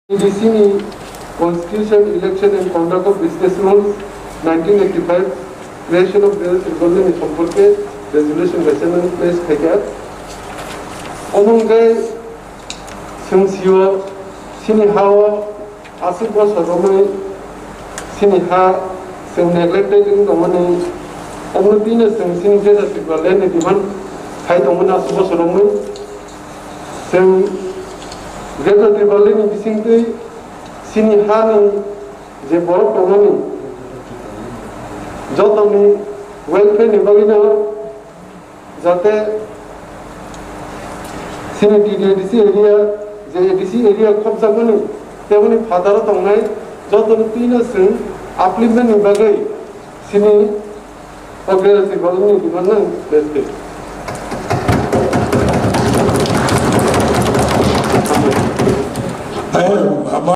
EDC Constitution, Election and Conduct of Business Rules 1985, Creation of the Tribunal সম্পর্কে Resolution Resolution Place থেকে অমঙ্গে সংসিও সিনিহাও আসুক বছরমে সিনিহা जों neglected दंमोन अमनो बिनो जों सिनि गेजेरसिम लेन्ड डिमान्ड खाय दंमोन आसु बोसोरावमोन जों गेजेर दिबालिनि बिसिंदै सिनि हानि जे बर दंमोन जतनि वेलफेयर नि बागिनो जाते सिनि डिडिसि एरिया जे डिसि एरिया खबजागोनि तेवनि फादार दंनाय जतनि बिनो जों upliftment ni bagai sini organisasi bagai ni di mana best. Ayo,